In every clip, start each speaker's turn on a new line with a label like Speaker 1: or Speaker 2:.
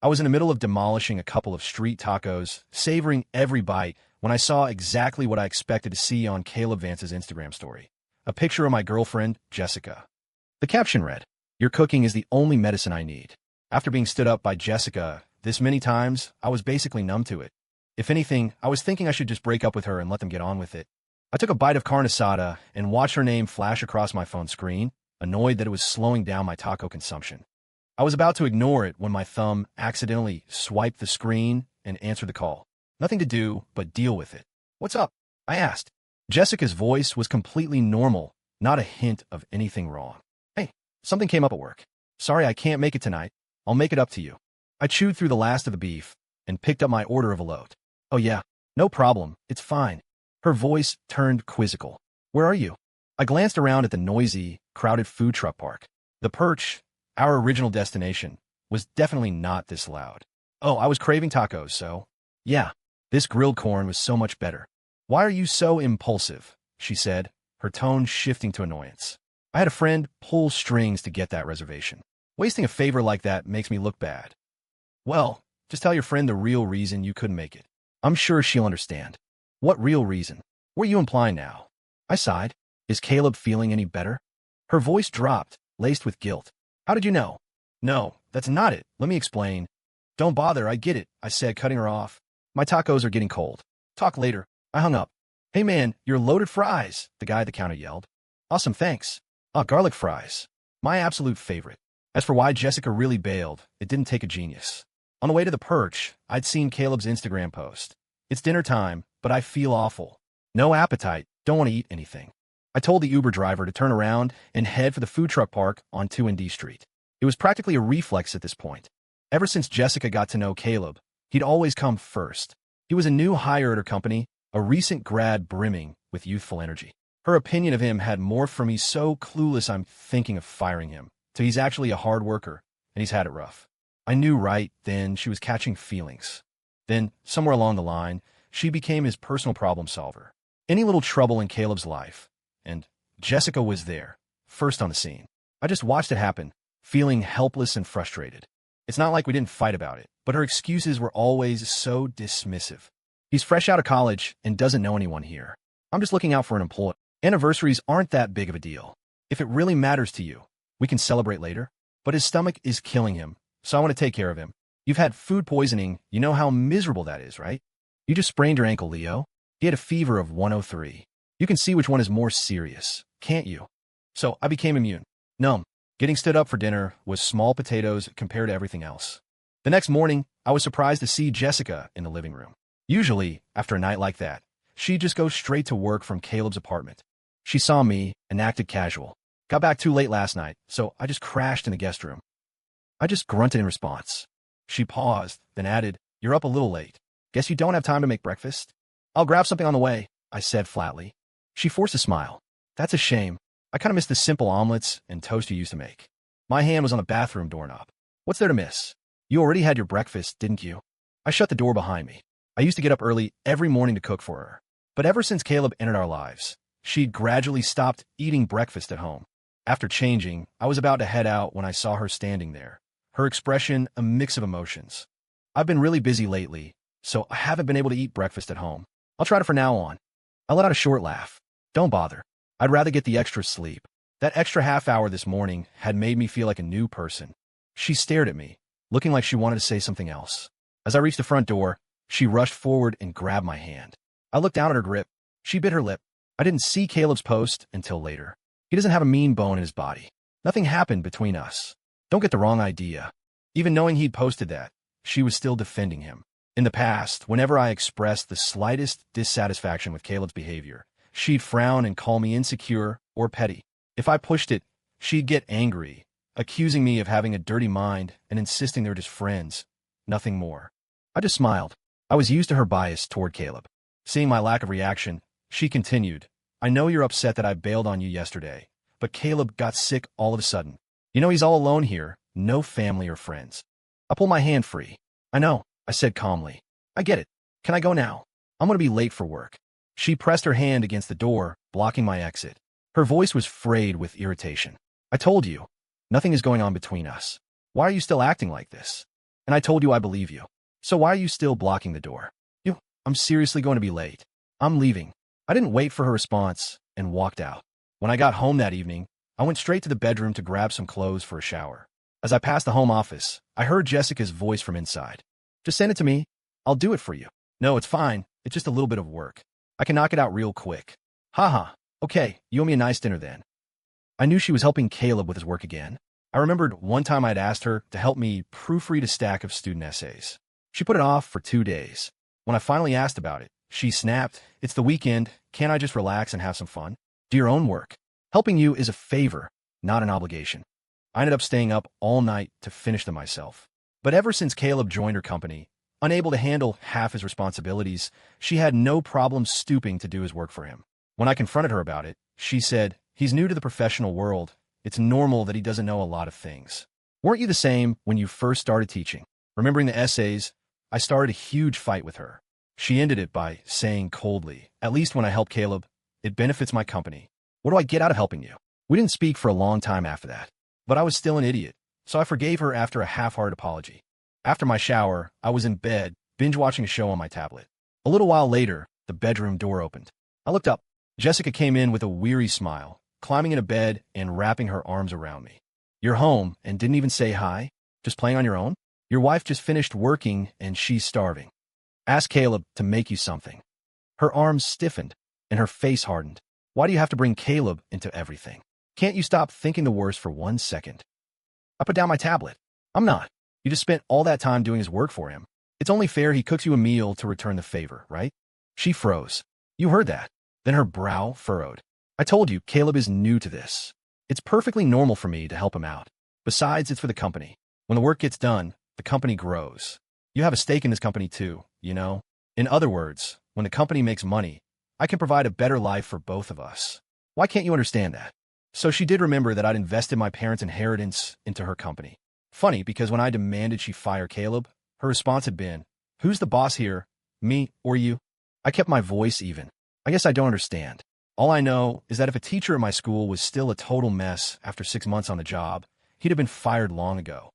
Speaker 1: I was in the middle of demolishing a couple of street tacos, savoring every bite, when I saw exactly what I expected to see on Caleb Vance's Instagram story. A picture of my girlfriend, Jessica. The caption read, "Your cooking is the only medicine I need." After being stood up by Jessica this many times, I was basically numb to it. If anything, I was thinking I should just break up with her and let them get on with it. I took a bite of carne asada and watched her name flash across my phone screen, annoyed that it was slowing down my taco consumption. I was about to ignore it when my thumb accidentally swiped the screen and answered the call. Nothing to do but deal with it. "What's up?" I asked. Jessica's voice was completely normal, not a hint of anything wrong. "Hey, something came up at work. Sorry I can't make it tonight. I'll make it up to you." I chewed through the last of the beef and picked up my order of elote. "Oh yeah, no problem, it's fine." Her voice turned quizzical. "Where are you?" I glanced around at the noisy, crowded food truck park. The Perch, our original destination, was definitely not this loud. "Oh, I was craving tacos, so..." "Yeah, this grilled corn was so much better." "Why are you so impulsive?" she said, her tone shifting to annoyance. "I had a friend pull strings to get that reservation. Wasting a favor like that makes me look bad." "Well, just tell your friend the real reason you couldn't make it. I'm sure she'll understand." "What real reason? What are you implying now?" I sighed. "Is Caleb feeling any better?" Her voice dropped, laced with guilt. "How did you know?" "No, that's not it. Let me explain." "Don't bother, I get it," I said, cutting her off. "My tacos are getting cold. Talk later." I hung up. "Hey man, your loaded fries," the guy at the counter yelled. "Awesome, thanks." "Ah, garlic fries. My absolute favorite." As for why Jessica really bailed, it didn't take a genius. On the way to the Perch, I'd seen Caleb's Instagram post. "It's dinner time, but I feel awful. No appetite, don't want to eat anything." I told the Uber driver to turn around and head for the food truck park on 2&D Street. It was practically a reflex at this point. Ever since Jessica got to know Caleb, he'd always come first. He was a new hire at her company, a recent grad brimming with youthful energy. Her opinion of him had morphed from "he's so clueless I'm thinking of firing him" to "he's actually a hard worker, and he's had it rough." I knew right then she was catching feelings. Then, somewhere along the line, she became his personal problem solver. Any little trouble in Caleb's life, and Jessica was there, first on the scene. I just watched it happen, feeling helpless and frustrated. It's not like we didn't fight about it, but her excuses were always so dismissive. "He's fresh out of college and doesn't know anyone here. I'm just looking out for an employee. Anniversaries aren't that big of a deal. If it really matters to you, we can celebrate later. But his stomach is killing him, so I want to take care of him. You've had food poisoning, you know how miserable that is, right? You just sprained your ankle, Leo." He had a fever of 103. "You can see which one is more serious, can't you?" So I became immune. Numb. Getting stood up for dinner was small potatoes compared to everything else. The next morning, I was surprised to see Jessica in the living room. Usually, after a night like that, she'd just go straight to work from Caleb's apartment. She saw me and acted casual. "Got back too late last night, so I just crashed in the guest room." I just grunted in response. She paused, then added, "You're up a little late. Guess you don't have time to make breakfast?" "I'll grab something on the way," I said flatly. She forced a smile. "That's a shame. I kind of miss the simple omelets and toast you used to make." My hand was on the bathroom doorknob. "What's there to miss? You already had your breakfast, didn't you?" I shut the door behind me. I used to get up early every morning to cook for her. But ever since Caleb entered our lives, she'd gradually stopped eating breakfast at home. After changing, I was about to head out when I saw her standing there, her expression a mix of emotions. "I've been really busy lately, so I haven't been able to eat breakfast at home. I'll try to from now on." I let out a short laugh. "Don't bother. I'd rather get the extra sleep." That extra half hour this morning had made me feel like a new person. She stared at me, looking like she wanted to say something else. As I reached the front door, she rushed forward and grabbed my hand. I looked down at her grip. She bit her lip. I didn't see Caleb's post until later. He doesn't have a mean bone in his body. Nothing happened between us. Don't get the wrong idea. Even knowing he'd posted that, she was still defending him. In the past, whenever I expressed the slightest dissatisfaction with Caleb's behavior, she'd frown and call me insecure or petty. If I pushed it, she'd get angry, accusing me of having a dirty mind and insisting they're just friends, nothing more. I just smiled. I was used to her bias toward Caleb. Seeing my lack of reaction, she continued, "I know you're upset that I bailed on you yesterday, but Caleb got sick all of a sudden. You know he's all alone here, no family or friends." I pulled my hand free. "I know," I said calmly. "I get it. Can I go now? I'm going to be late for work." She pressed her hand against the door, blocking my exit. Her voice was frayed with irritation. "I told you, nothing is going on between us. Why are you still acting like this?" And I told you I believe you. So why are you still blocking the door? I'm seriously going to be late. I'm leaving. I didn't wait for her response and walked out. When I got home that evening, I went straight to the bedroom to grab some clothes for a shower. As I passed the home office, I heard Jessica's voice from inside. Just send it to me. I'll do it for you. No, it's fine. It's just a little bit of work. I can knock it out real quick. Haha. Okay, you owe me a nice dinner then. I knew she was helping Caleb with his work again. I remembered one time I'd asked her to help me proofread a stack of student essays. She put it off for 2 days. When I finally asked about it, she snapped, "It's the weekend. Can't I just relax and have some fun? Do your own work. Helping you is a favor, not an obligation." I ended up staying up all night to finish them myself. But ever since Caleb joined her company, unable to handle half his responsibilities, she had no problem stooping to do his work for him. When I confronted her about it, she said, "He's new to the professional world. It's normal that he doesn't know a lot of things." Weren't you the same when you first started teaching? Remembering the essays, I started a huge fight with her. She ended it by saying coldly, "At least when I help Caleb, it benefits my company. What do I get out of helping you?" We didn't speak for a long time after that, but I was still an idiot, so I forgave her after a half-hearted apology. After my shower, I was in bed, binge-watching a show on my tablet. A little while later, the bedroom door opened. I looked up. Jessica came in with a weary smile, climbing into bed and wrapping her arms around me. "You're home and didn't even say hi? Just playing on your own? Your wife just finished working and she's starving. Ask Caleb to make you something." Her arms stiffened and her face hardened. "Why do you have to bring Caleb into everything? Can't you stop thinking the worst for 1 second? I put down my tablet. "I'm not. You just spent all that time doing his work for him. It's only fair he cooks you a meal to return the favor, right?" She froze. "You heard that?" Then her brow furrowed. "I told you, Caleb is new to this. It's perfectly normal for me to help him out. Besides, it's for the company. When the work gets done, the company grows. You have a stake in this company too, you know? In other words, when the company makes money, I can provide a better life for both of us. Why can't you understand that?" So she did remember that I'd invested my parents' inheritance into her company. Funny, because when I demanded she fire Caleb, her response had been, "Who's the boss here, me or you?" I kept my voice even. "I guess I don't understand. All I know is that if a teacher at my school was still a total mess after 6 months on the job, he'd have been fired long ago."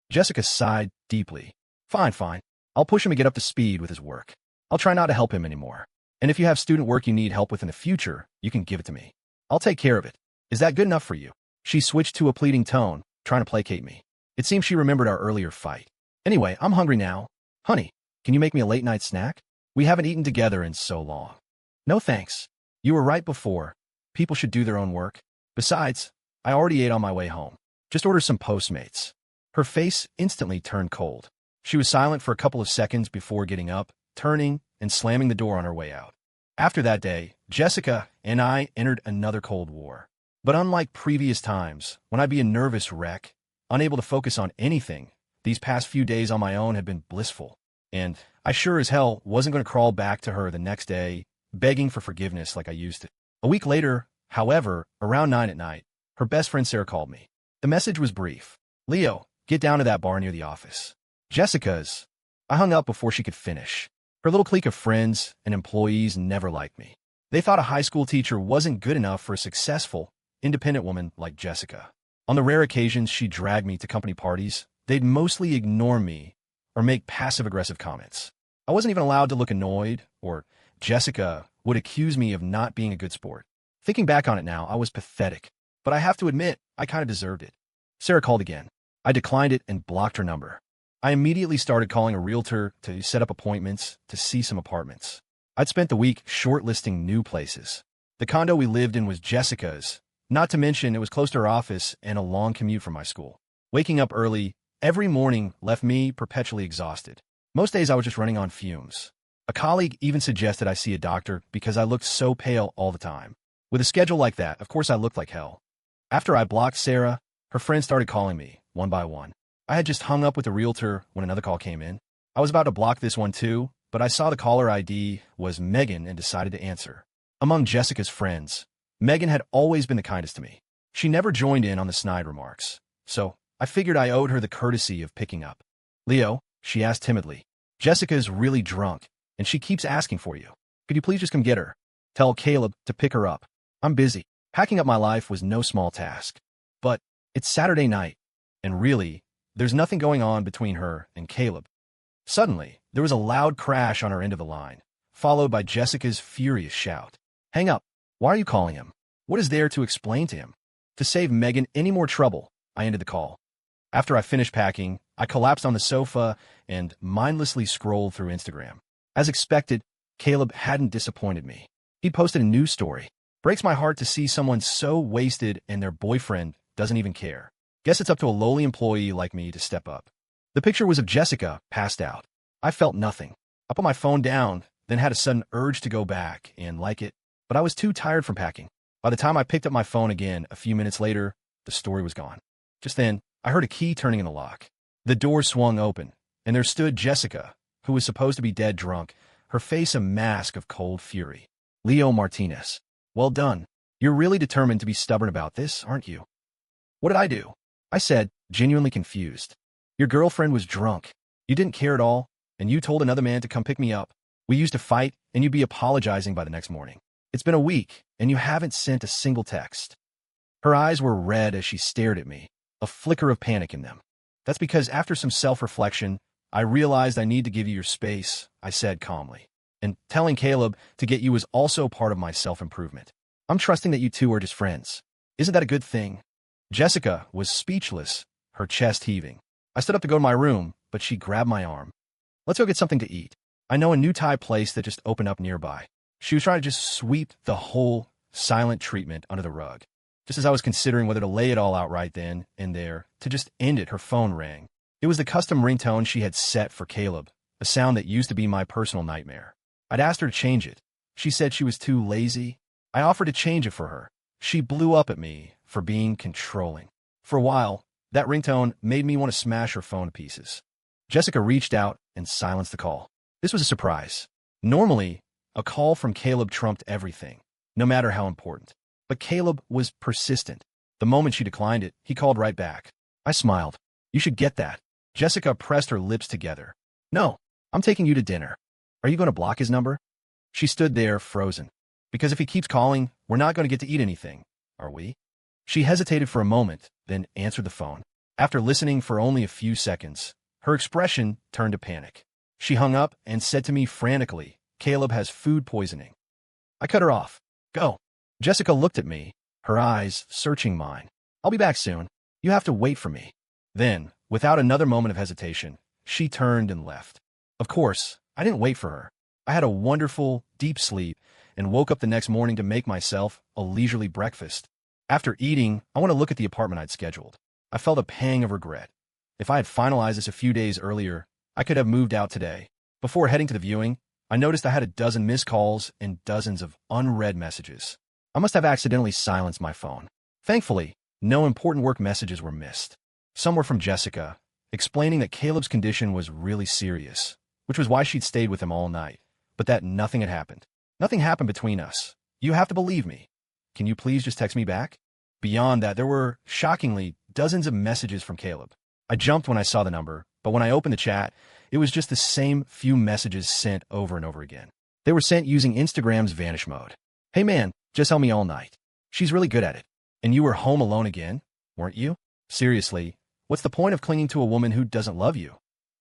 Speaker 1: Jessica sighed deeply. Fine. I'll push him to get up to speed with his work. I'll try not to help him anymore. And if you have student work you need help with in the future, you can give it to me. I'll take care of it. Is that good enough for you?" She switched to a pleading tone, trying to placate me. It seemed she remembered our earlier fight. "Anyway, I'm hungry now. Honey, can you make me a late-night snack? We haven't eaten together in so long." "No thanks. You were right before. People should do their own work. Besides, I already ate on my way home. Just order some Postmates." Her face instantly turned cold. She was silent for a couple of seconds before getting up, turning, and slamming the door on her way out. After that day, Jessica and I entered another Cold War. But unlike previous times, when I'd be a nervous wreck, unable to focus on anything, these past few days on my own had been blissful. And I sure as hell wasn't going to crawl back to her the next day, begging for forgiveness like I used to. A week later, however, around 9 at night, her best friend Sarah called me. The message was brief. "Leo, get down to that bar near the office." Jessica's. I hung up before she could finish. Her little clique of friends and employees never liked me. They thought a high school teacher wasn't good enough for a successful, independent woman like Jessica. On the rare occasions she dragged me to company parties, they'd mostly ignore me or make passive-aggressive comments. I wasn't even allowed to look annoyed, or Jessica would accuse me of not being a good sport. Thinking back on it now, I was pathetic, but I have to admit, I kind of deserved it. Sarah called again. I declined it and blocked her number. I immediately started calling a realtor to set up appointments to see some apartments. I'd spent the week shortlisting new places. The condo we lived in was Jessica's, not to mention it was close to her office and a long commute from my school. Waking up early every morning left me perpetually exhausted. Most days I was just running on fumes. A colleague even suggested I see a doctor because I looked so pale all the time. With a schedule like that, of course I looked like hell. After I blocked Sarah, her friends started calling me, one by one. I had just hung up with the realtor when another call came in. I was about to block this one too, but I saw the caller ID was Megan and decided to answer. Among Jessica's friends, Megan had always been the kindest to me. She never joined in on the snide remarks, so I figured I owed her the courtesy of picking up. "Leo," she asked timidly, "Jessica's really drunk, and she keeps asking for you. Could you please just come get her? Tell Caleb to pick her up. I'm busy." Packing up my life was no small task. But it's Saturday night, and really, There's nothing going on between her and Caleb. Suddenly, there was a loud crash on her end of the line, followed by Jessica's furious shout. Hang up. Why are you calling him? What is there to explain to him? To save Megan any more trouble, I ended the call. After I finished packing, I collapsed on the sofa and mindlessly scrolled through Instagram. As expected, Caleb hadn't disappointed me. He posted a news story. Breaks my heart to see someone so wasted and their boyfriend doesn't even care. Guess it's up to a lowly employee like me to step up. The picture was of Jessica, passed out. I felt nothing. I put my phone down, then had a sudden urge to go back and like it, but I was too tired from packing. By the time I picked up my phone again a few minutes later, the story was gone. Just then, I heard a key turning in the lock. The door swung open, and there stood Jessica, who was supposed to be dead drunk, her face a mask of cold fury. Leo Martinez. Well done. You're really determined to be stubborn about this, aren't you? What did I do? I said, genuinely confused. Your girlfriend was drunk. You didn't care at all, and you told another man to come pick me up. We used to fight, and you'd be apologizing by the next morning. It's been a week, and you haven't sent a single text. Her eyes were red as she stared at me, a flicker of panic in them. That's because after some self-reflection, I realized I need to give you your space, I said calmly. And telling Caleb to get you was also part of my self-improvement. I'm trusting that you two are just friends. Isn't that a good thing? Jessica was speechless, her chest heaving. I stood up to go to my room, but she grabbed my arm. Let's go get something to eat. I know a new Thai place that just opened up nearby. She was trying to just sweep the whole silent treatment under the rug. Just as I was considering whether to lay it all out right then and there, to just end it, her phone rang. It was the custom ringtone she had set for Caleb, a sound that used to be my personal nightmare. I'd asked her to change it. She said she was too lazy. I offered to change it for her. She blew up at me for being controlling. For a while, that ringtone made me want to smash her phone to pieces. Jessica reached out and silenced the call. This was a surprise. Normally, a call from Caleb trumped everything, no matter how important. But Caleb was persistent. The moment she declined it, he called right back. I smiled. You should get that. Jessica pressed her lips together. No, I'm taking you to dinner. Are you going to block his number? She stood there, frozen. Because if he keeps calling, we're not going to get to eat anything, are we? She hesitated for a moment, then answered the phone. After listening for only a few seconds, her expression turned to panic. She hung up and said to me frantically, Caleb has food poisoning. I cut her off. Go. Jessica looked at me, her eyes searching mine. I'll be back soon. You have to wait for me. Then, without another moment of hesitation, she turned and left. Of course, I didn't wait for her. I had a wonderful, deep sleep and woke up the next morning to make myself a leisurely breakfast. After eating, I went to look at the apartment I'd scheduled. I felt a pang of regret. If I had finalized this a few days earlier, I could have moved out today. Before heading to the viewing, I noticed I had a dozen missed calls and dozens of unread messages. I must have accidentally silenced my phone. Thankfully, no important work messages were missed. Some were from Jessica, explaining that Caleb's condition was really serious, which was why she'd stayed with him all night, but that nothing had happened. Nothing happened between us. You have to believe me. Can you please just text me back? Beyond that, there were, shockingly, dozens of messages from Caleb. I jumped when I saw the number, but when I opened the chat, it was just the same few messages sent over and over again. They were sent using Instagram's vanish mode. Hey man, just help me all night. She's really good at it. And you were home alone again, weren't you? Seriously, what's the point of clinging to a woman who doesn't love you?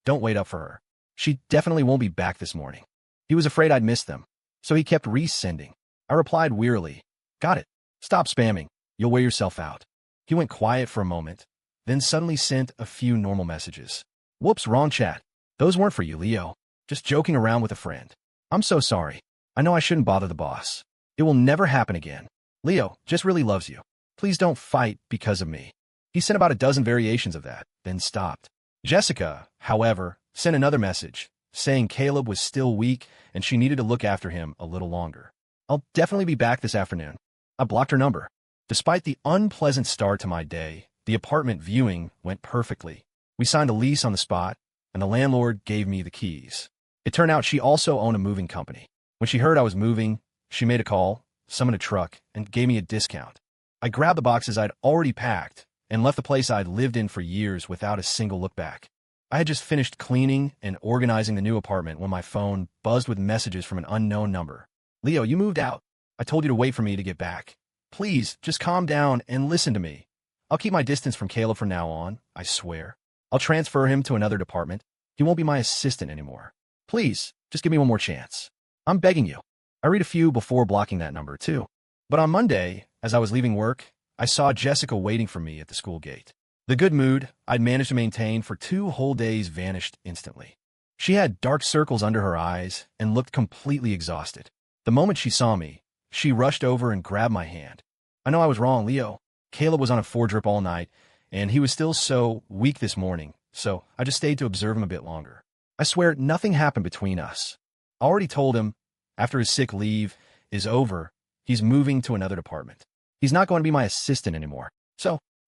Speaker 1: Don't wait up for her. She definitely won't be back this morning. He was afraid I'd miss them, so he kept resending. I replied wearily, got it. Stop spamming. You'll wear yourself out. He went quiet for a moment, then suddenly sent a few normal messages. Whoops, wrong chat. Those weren't for you, Leo. Just joking around with a friend. I'm so sorry. I know I shouldn't bother the boss. It will never happen again. Leo just really loves you. Please don't fight because of me. He sent about a dozen variations of that, then stopped. Jessica, however, sent another message, saying Caleb was still weak and she needed to look after him a little longer. I'll definitely be back this afternoon. I blocked her number. Despite the unpleasant start to my day, the apartment viewing went perfectly. We signed a lease on the spot, and the landlord gave me the keys. It turned out she also owned a moving company. When she heard I was moving, she made a call, summoned a truck, and gave me a discount. I grabbed the boxes I'd already packed and left the place I'd lived in for years without a single look back. I had just finished cleaning and organizing the new apartment when my phone buzzed with messages from an unknown number. Leo, you moved out. I told you to wait for me to get back. Please, just calm down and listen to me. I'll keep my distance from Caleb from now on, I swear. I'll transfer him to another department. He won't be my assistant anymore. Please, just give me one more chance. I'm begging you. I read a few before blocking that number, too. But on Monday, as I was leaving work, I saw Jessica waiting for me at the school gate. The good mood I'd managed to maintain for 2 whole days vanished instantly. She had dark circles under her eyes and looked completely exhausted. The moment she saw me, she rushed over and grabbed my hand. I know I was wrong, Leo. Caleb was on a 4-drip all night, and he was still so weak this morning, so I just stayed to observe him a bit longer. I swear nothing happened between us. I already told him, after his sick leave is over, he's moving to another department. He's not going to be my assistant anymore.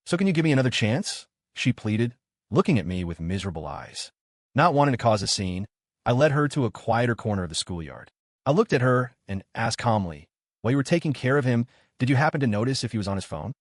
Speaker 1: So can you give me another chance? She pleaded, looking at me with miserable eyes. Not wanting to cause a scene, I led her to a quieter corner of the schoolyard. I looked at her and asked calmly, while you were taking care of him, did you happen to notice if he was on his phone?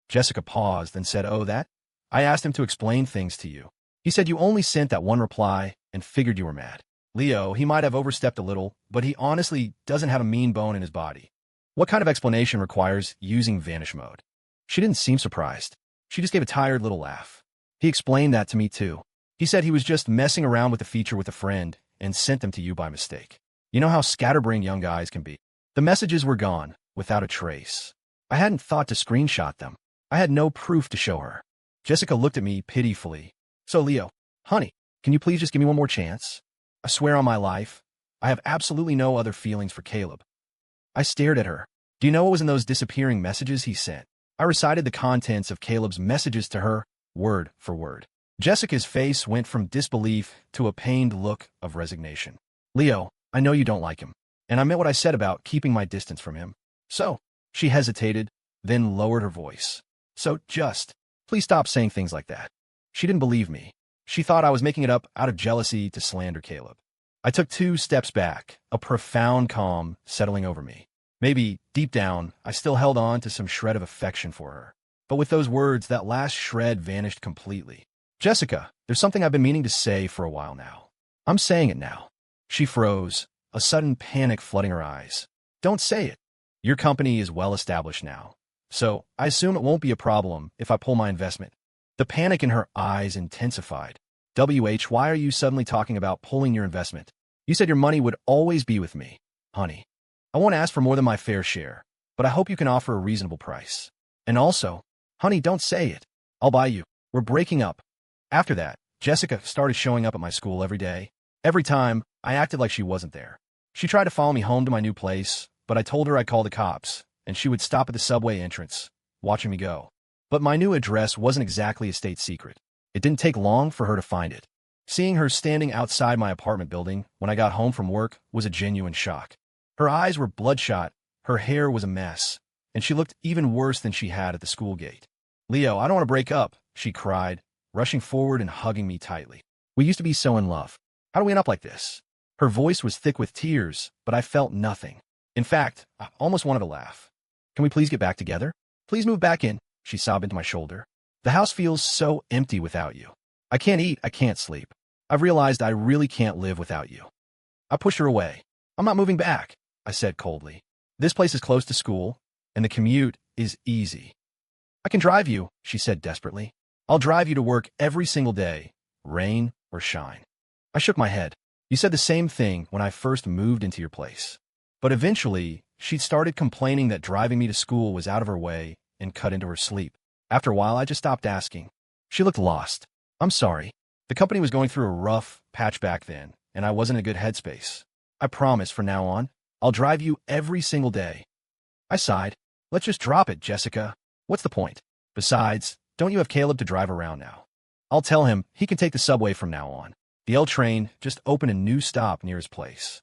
Speaker 1: Jessica paused and said, oh, that? I asked him to explain things to you. He said you only sent that one reply and figured you were mad. Leo, he might have overstepped a little, but he honestly doesn't have a mean bone in his body. What kind of explanation requires using vanish mode? She didn't seem surprised. She just gave a tired little laugh. He explained that to me too. He said he was just messing around with the feature with a friend and sent them to you by mistake. You know how scatterbrained young guys can be. The messages were gone, without a trace. I hadn't thought to screenshot them. I had no proof to show her. Jessica looked at me pitifully. So Leo, honey, can you please just give me one more chance? I swear on my life, I have absolutely no other feelings for Caleb. I stared at her. Do you know what was in those disappearing messages he sent? I recited the contents of Caleb's messages to her, word for word. Jessica's face went from disbelief to a pained look of resignation. Leo, I know you don't like him, and I meant what I said about keeping my distance from him. So, she hesitated, then lowered her voice. So please stop saying things like that. She didn't believe me. She thought I was making it up out of jealousy to slander Caleb. I took 2 steps back, a profound calm settling over me. Maybe, deep down, I still held on to some shred of affection for her. But with those words, that last shred vanished completely. Jessica, there's something I've been meaning to say for a while now. I'm saying it now. She froze, a sudden panic flooding her eyes. Don't say it. Your company is well established now, so I assume it won't be a problem if I pull my investment. The panic in her eyes intensified. Why are you suddenly talking about pulling your investment? You said your money would always be with me, honey. I won't ask for more than my fair share, but I hope you can offer a reasonable price. And also, honey, don't say it. I'll buy you. We're breaking up. After that, Jessica started showing up at my school every day. Every time, I acted like she wasn't there. She tried to follow me home to my new place, but I told her I'd call the cops, and she would stop at the subway entrance, watching me go. But my new address wasn't exactly a state secret. It didn't take long for her to find it. Seeing her standing outside my apartment building when I got home from work was a genuine shock. Her eyes were bloodshot, her hair was a mess, and she looked even worse than she had at the school gate. Leo, I don't want to break up, she cried, rushing forward and hugging me tightly. We used to be so in love. How do we end up like this? Her voice was thick with tears, but I felt nothing. In fact, I almost wanted to laugh. Can we please get back together? Please move back in, she sobbed into my shoulder. The house feels so empty without you. I can't eat, I can't sleep. I've realized I really can't live without you. I pushed her away. I'm not moving back, I said coldly. This place is close to school, and the commute is easy. I can drive you, she said desperately. I'll drive you to work every single day, rain or shine. I shook my head. You said the same thing when I first moved into your place. But eventually, she started complaining that driving me to school was out of her way and cut into her sleep. After a while, I just stopped asking. She looked lost. I'm sorry. The company was going through a rough patch back then, and I wasn't in a good headspace. I promise from now on, I'll drive you every single day. I sighed. Let's just drop it, Jessica. What's the point? Besides, don't you have Caleb to drive around now? I'll tell him he can take the subway from now on. The L train just opened a new stop near his place.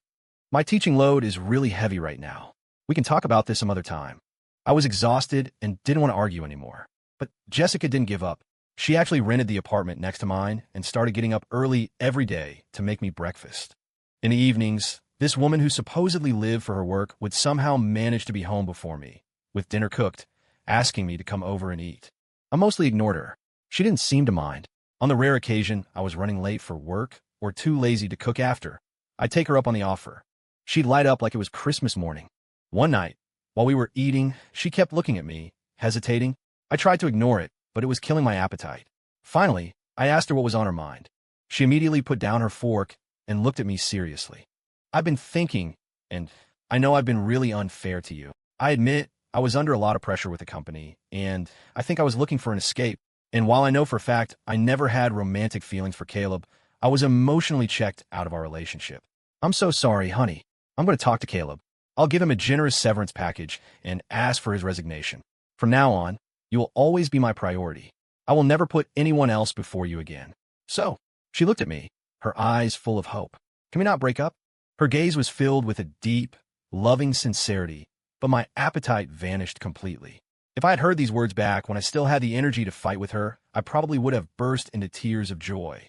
Speaker 1: My teaching load is really heavy right now. We can talk about this some other time. I was exhausted and didn't want to argue anymore. But Jessica didn't give up. She actually rented the apartment next to mine and started getting up early every day to make me breakfast. In the evenings, this woman who supposedly lived for her work would somehow manage to be home before me, with dinner cooked, asking me to come over and eat. I mostly ignored her. She didn't seem to mind. On the rare occasion I was running late for work or too lazy to cook after, I'd take her up on the offer. She'd light up like it was Christmas morning. One night, while we were eating, she kept looking at me, hesitating. I tried to ignore it, but it was killing my appetite. Finally, I asked her what was on her mind. She immediately put down her fork and looked at me seriously. I've been thinking, and I know I've been really unfair to you. I admit I was under a lot of pressure with the company, and I think I was looking for an escape. And while I know for a fact I never had romantic feelings for Caleb, I was emotionally checked out of our relationship. I'm so sorry, honey. I'm going to talk to Caleb. I'll give him a generous severance package and ask for his resignation. From now on, you will always be my priority. I will never put anyone else before you again. So, she looked at me, her eyes full of hope. Can we not break up? Her gaze was filled with a deep, loving sincerity, but my appetite vanished completely. If I had heard these words back when I still had the energy to fight with her, I probably would have burst into tears of joy.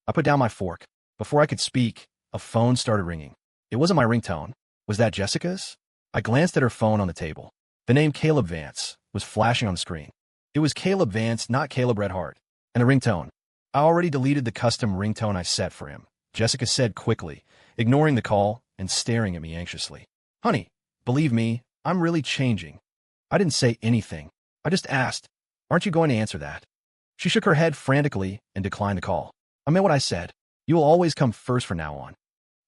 Speaker 1: I put down my fork. Before I could speak, a phone started ringing. It wasn't my ringtone. Was that Jessica's? I glanced at her phone on the table. The name Caleb Vance was flashing on the screen. It was Caleb Vance, not Caleb Redhart. And a ringtone. I already deleted the custom ringtone I set for him, Jessica said quickly, ignoring the call and staring at me anxiously. Honey, believe me, I'm really changing. I didn't say anything. I just asked, aren't you going to answer that? She shook her head frantically and declined the call. I meant what I said. You will always come first from now on.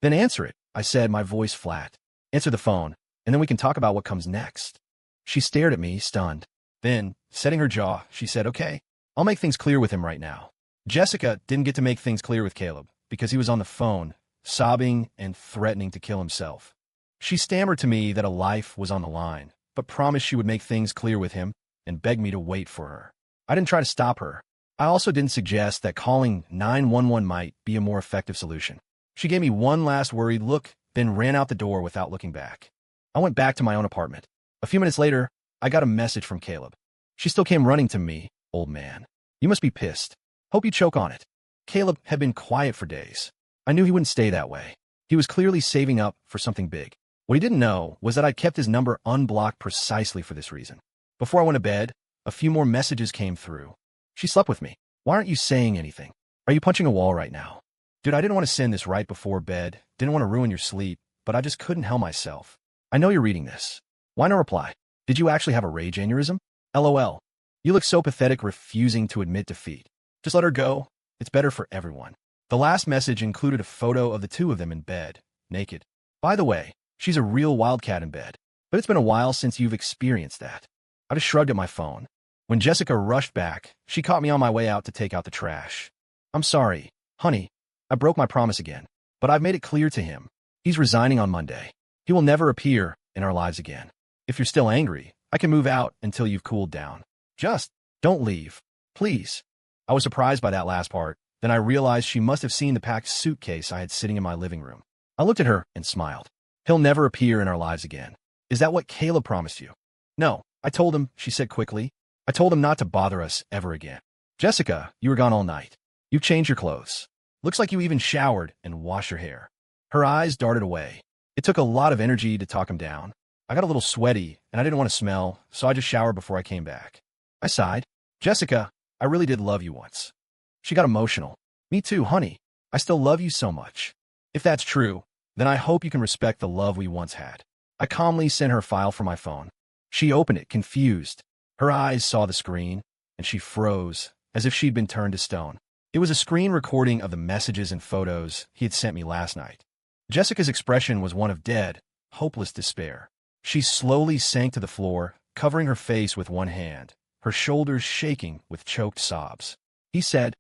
Speaker 1: Then answer it, I said, my voice flat. Answer the phone, and then we can talk about what comes next. She stared at me, stunned. Then, setting her jaw, she said, okay, I'll make things clear with him right now. Jessica didn't get to make things clear with Caleb because he was on the phone, sobbing and threatening to kill himself. She stammered to me that a life was on the line, but promised she would make things clear with him and begged me to wait for her. I didn't try to stop her. I also didn't suggest that calling 911 might be a more effective solution. She gave me one last worried look, then ran out the door without looking back. I went back to my own apartment. A few minutes later, I got a message from Caleb. She still came running to me, old man. You must be pissed. Hope you choke on it. Caleb had been quiet for days. I knew he wouldn't stay that way. He was clearly saving up for something big. What he didn't know was that I'd kept his number unblocked precisely for this reason. Before I went to bed, a few more messages came through. She slept with me. Why aren't you saying anything? Are you punching a wall right now? Dude, I didn't want to send this right before bed, didn't want to ruin your sleep, but I just couldn't help myself. I know you're reading this. Why no reply? Did you actually have a rage aneurysm? LOL. You look so pathetic refusing to admit defeat. Just let her go. It's better for everyone. The last message included a photo of the two of them in bed, naked. By the way, she's a real wildcat in bed, but it's been a while since you've experienced that. I just shrugged at my phone. When Jessica rushed back, she caught me on my way out to take out the trash. I'm sorry, honey. I broke my promise again, but I've made it clear to him. He's resigning on Monday. He will never appear in our lives again. If you're still angry, I can move out until you've cooled down. Just don't leave, please. I was surprised by that last part. Then I realized she must have seen the packed suitcase I had sitting in my living room. I looked at her and smiled. He'll never appear in our lives again. Is that what Caleb promised you? No, I told him, she said quickly. I told him not to bother us ever again. Jessica, you were gone all night. You've changed your clothes. Looks like you even showered and washed your hair. Her eyes darted away. It took a lot of energy to talk him down. I got a little sweaty, and I didn't want to smell, so I just showered before I came back. I sighed. Jessica, I really did love you once. She got emotional. Me too, honey. I still love you so much. If that's true, then I hope you can respect the love we once had. I calmly sent her file from my phone. She opened it, confused. Her eyes saw the screen, and she froze, as if she'd been turned to stone. It was a screen recording of the messages and photos he had sent me last night. Jessica's expression was one of dead, hopeless despair. She slowly sank to the floor, covering her face with one hand, her shoulders shaking with choked sobs. He said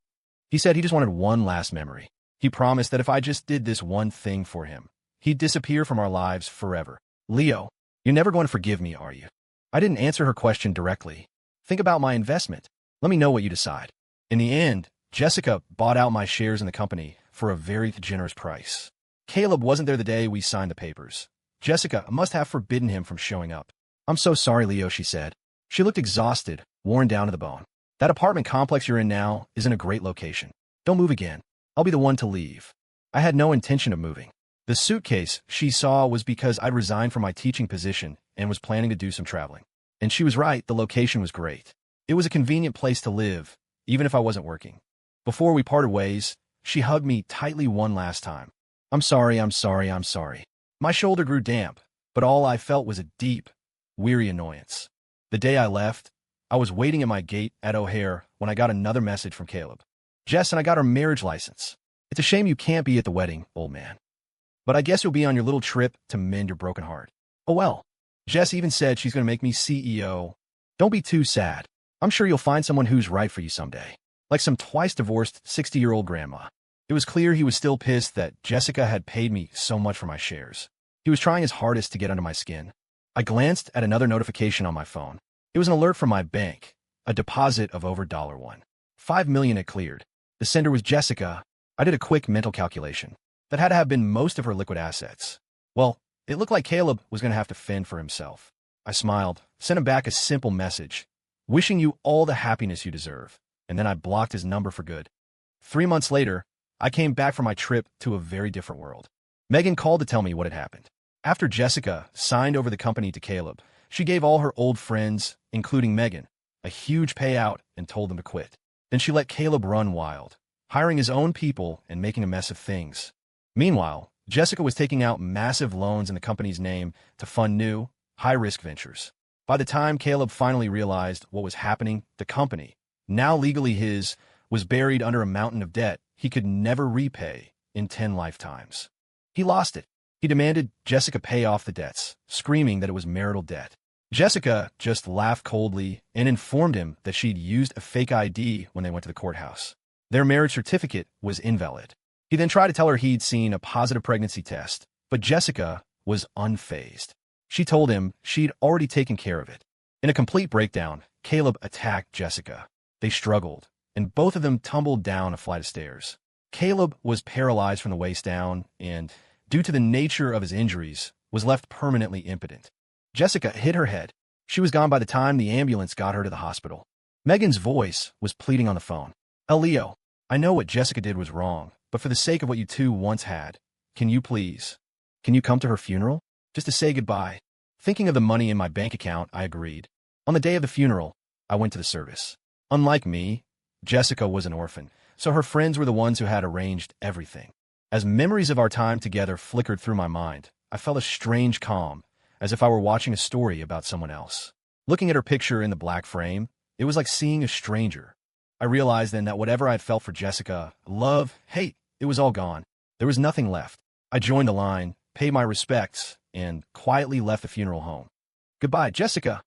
Speaker 1: he just wanted one last memory. He promised that if I just did this one thing for him, he'd disappear from our lives forever. Leo, you're never going to forgive me, are you? I didn't answer her question directly. Think about my investment. Let me know what you decide. In the end, Jessica bought out my shares in the company for a very generous price. Caleb wasn't there the day we signed the papers. Jessica must have forbidden him from showing up. I'm so sorry, Leo, she said. She looked exhausted, worn down to the bone. That apartment complex you're in now is in a great location. Don't move again. I'll be the one to leave. I had no intention of moving. The suitcase she saw was because I'd resigned from my teaching position and was planning to do some traveling. And she was right, the location was great. It was a convenient place to live, even if I wasn't working. Before we parted ways, she hugged me tightly one last time. I'm sorry. My shoulder grew damp, but all I felt was a deep, weary annoyance. The day I left, I was waiting at my gate at O'Hare when I got another message from Caleb. Jess and I got our marriage license. It's a shame you can't be at the wedding, old man. But I guess you'll be on your little trip to mend your broken heart. Oh well. Jess even said she's going to make me CEO. Don't be too sad. I'm sure you'll find someone who's right for you someday. Like some twice-divorced 60-year-old grandma. It was clear he was still pissed that Jessica had paid me so much for my shares. He was trying his hardest to get under my skin. I glanced at another notification on my phone. It was an alert from my bank. A deposit of over $1. $5 million had cleared. The sender was Jessica. I did a quick mental calculation. That had to have been most of her liquid assets. Well, it looked like Caleb was going to have to fend for himself. I smiled, sent him back a simple message, wishing you all the happiness you deserve, and then I blocked his number for good. 3 months later, I came back from my trip to a very different world. Megan called to tell me what had happened. After Jessica signed over the company to Caleb, she gave all her old friends, including Megan, a huge payout and told them to quit. Then she let Caleb run wild, hiring his own people and making a mess of things. Meanwhile, Jessica was taking out massive loans in the company's name to fund new, high-risk ventures. By the time Caleb finally realized what was happening, the company, now legally his, was buried under a mountain of debt he could never repay in 10 lifetimes. He lost it. He demanded Jessica pay off the debts, screaming that it was marital debt. Jessica just laughed coldly and informed him that she'd used a fake ID when they went to the courthouse. Their marriage certificate was invalid. He then tried to tell her he'd seen a positive pregnancy test, but Jessica was unfazed. She told him she'd already taken care of it. In a complete breakdown, Caleb attacked Jessica. They struggled, and both of them tumbled down a flight of stairs. Caleb was paralyzed from the waist down and, due to the nature of his injuries, was left permanently impotent. Jessica hit her head. She was gone by the time the ambulance got her to the hospital. Megan's voice was pleading on the phone. Leo, I know what Jessica did was wrong, but for the sake of what you two once had, can you come to her funeral? Just to say goodbye. Thinking of the money in my bank account, I agreed. On the day of the funeral, I went to the service. Unlike me, Jessica was an orphan, so her friends were the ones who had arranged everything. As memories of our time together flickered through my mind, I felt a strange calm, as if I were watching a story about someone else. Looking at her picture in the black frame, it was like seeing a stranger. I realized then that whatever I had felt for Jessica, love, hate, it was all gone. There was nothing left. I joined the line, paid my respects, and quietly left the funeral home. Goodbye, Jessica.